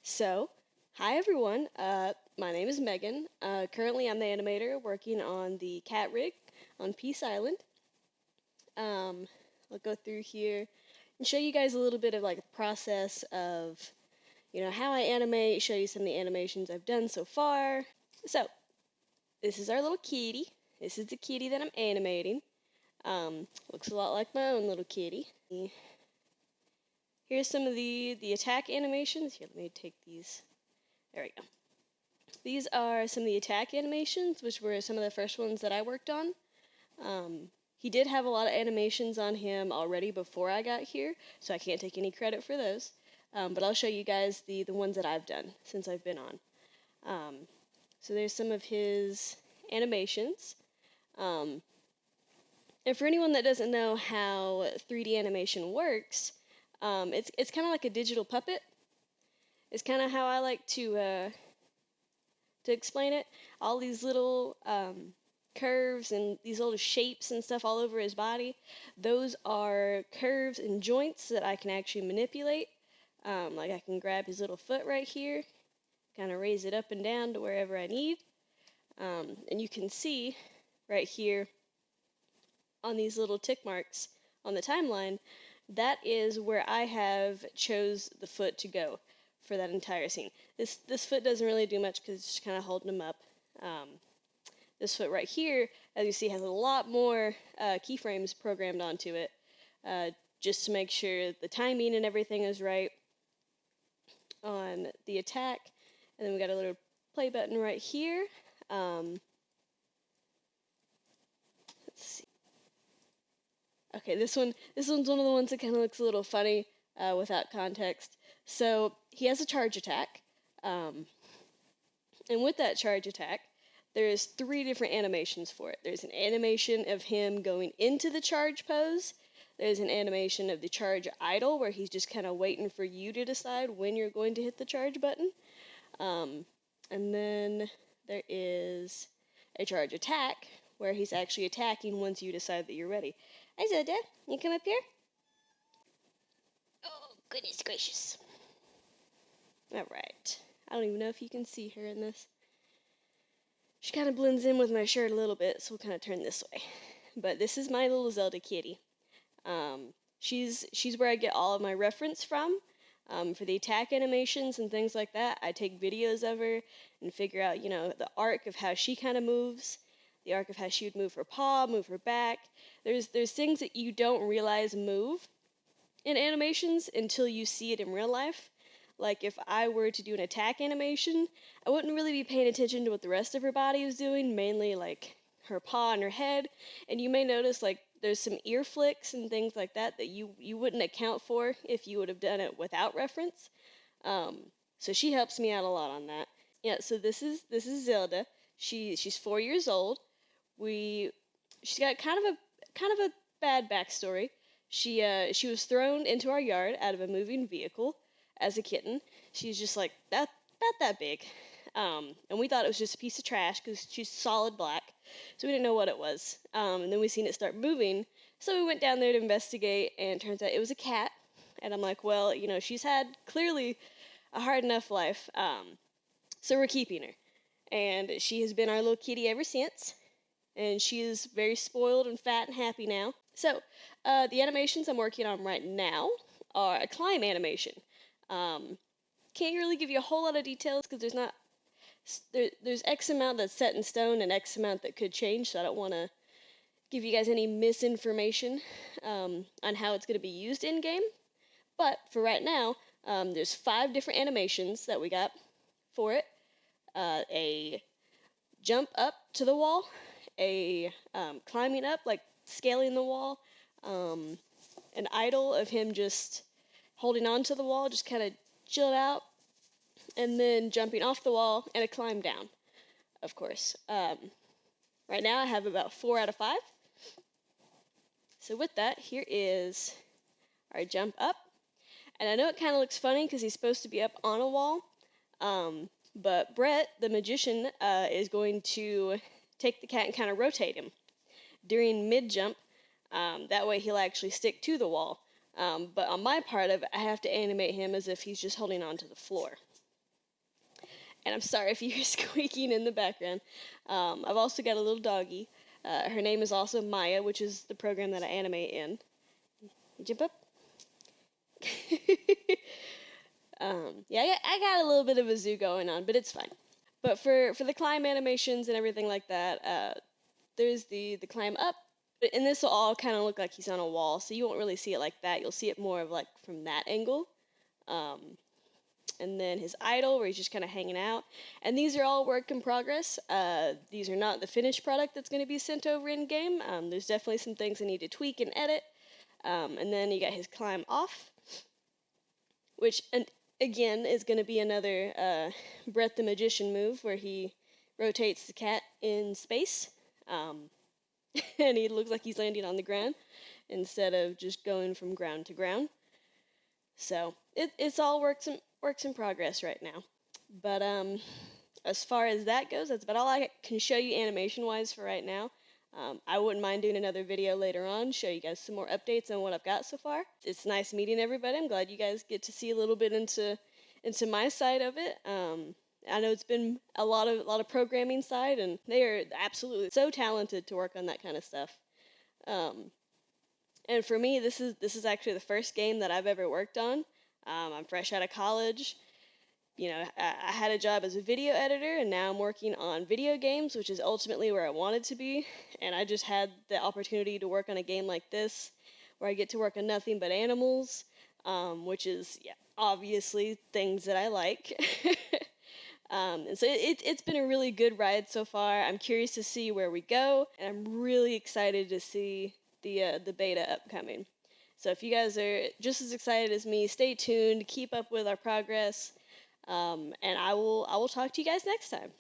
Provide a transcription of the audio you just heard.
So, hi everyone. My name is Megan. Currently, I'm the animator working on the cat rig on Peace Island. I'll go through here and show you guys a little bit of like the process of, how I animate. Show you some of the animations I've done so far. So, this is our little kitty. This is the kitty that I'm animating. Looks a lot like my own little kitty. Here's some of the attack animations. Here, let me take these. There we go. These are some of the attack animations, which were some of the first ones that I worked on. He did have a lot of animations on him already before I got here, so I can't take any credit for those. But I'll show you guys the ones that I've done since I've been on. So there's some of his animations. And for anyone that doesn't know how 3D animation works, it's kind of like a digital puppet. It's kind of how I like to explain it. All these little curves and these little shapes and stuff all over his body, those are curves and joints that I can actually manipulate. Like I can grab his little foot right here, kind of raise it up and down to wherever I need. And you can see right here on these little tick marks on the timeline, that is where I have chose the foot to go for that entire scene. This foot doesn't really do much because it's just kind of holding him up. This foot right here, as you see, has a lot more keyframes programmed onto it, just to make sure the timing and everything is right on the attack. And then we got a little play button right here. Let's see. Okay, this one's one of the ones that kind of looks a little funny without context. So he has a charge attack, and with that charge attack, there's 3 different animations for it. There's an animation of him going into the charge pose. There's an animation of the charge idle, where he's just kind of waiting for you to decide when you're going to hit the charge button. And then there is a charge attack, where he's actually attacking once you decide that you're ready. Hi, Zelda. You come up here? Oh, goodness gracious. Alright. I don't even know if you can see her in this. She kind of blends in with my shirt a little bit, so we'll kind of turn this way. But this is my little Zelda kitty. She's where I get all of my reference from. For the attack animations and things like that, I take videos of her and figure out, the arc of how she kind of moves, the arc of how she would move her paw, move her back. There's things that you don't realize move in animations until you see it in real life. Like if I were to do an attack animation, I wouldn't really be paying attention to what the rest of her body is doing, mainly like her paw and her head. And you may notice like there's some ear flicks and things like that that you wouldn't account for if you would have done it without reference. So she helps me out a lot on that. Yeah, so this is Zelda. She's 4 years old. She's got kind of a bad backstory. She was thrown into our yard out of a moving vehicle as a kitten. She's just like about that big. And we thought it was just a piece of trash because she's solid black, so we didn't know what it was. And then we seen it start moving, so we went down there to investigate, and it turns out it was a cat. And I'm like, well, she's had clearly a hard enough life, so we're keeping her. And she has been our little kitty ever since, and she is very spoiled and fat and happy now. So, the animations I'm working on right now are a climb animation. Can't really give you a whole lot of details because there's X amount that's set in stone and X amount that could change, so I don't want to give you guys any misinformation on how it's going to be used in game. But for right now, there's 5 different animations that we got for it. A jump up to the wall, a climbing up, like scaling the wall, an idle of him just holding on to the wall, just kind of chilled out, and then jumping off the wall, and a climb down, of course. Right now I have about 4 out of 5. So with that, here is our jump up. And I know it kind of looks funny because he's supposed to be up on a wall, but Brett, the magician, is going to take the cat and kind of rotate him during mid-jump. That way he'll actually stick to the wall. But on my part of it, I have to animate him as if he's just holding on to the floor. And I'm sorry if you hear squeaking in the background. I've also got a little doggy. Her name is also Maya, which is the program that I animate in. Jump up. Yeah, I got a little bit of a zoo going on, but it's fine. But for the climb animations and everything like that, there's the climb up, and this will all kind of look like he's on a wall, so you won't really see it like that. You'll see it more of like from that angle. And then his idle, where he's just kind of hanging out. And these are all work in progress. These are not the finished product that's going to be sent over in game. There's definitely some things I need to tweak and edit. And then you got his climb off, which again is going to be another Brett the Magician move where he rotates the cat in space. And he looks like he's landing on the ground instead of just going from ground to ground. So it's all works in progress right now. But as far as that goes, that's about all I can show you animation-wise for right now. I wouldn't mind doing another video later on, show you guys some more updates on what I've got so far. It's nice meeting everybody. I'm glad you guys get to see a little bit into my side of it. I know it's been a lot of programming side, and they are absolutely so talented to work on that kind of stuff. And for me, this is actually the first game that I've ever worked on. I'm fresh out of college. You know, I had a job as a video editor, and now I'm working on video games, which is ultimately where I wanted to be. And I just had the opportunity to work on a game like this, where I get to work on nothing but animals, which is, yeah, obviously things that I like. And so it's been a really good ride so far. I'm curious to see where we go, and I'm really excited to see the beta upcoming. So if you guys are just as excited as me, stay tuned, keep up with our progress, and I will talk to you guys next time.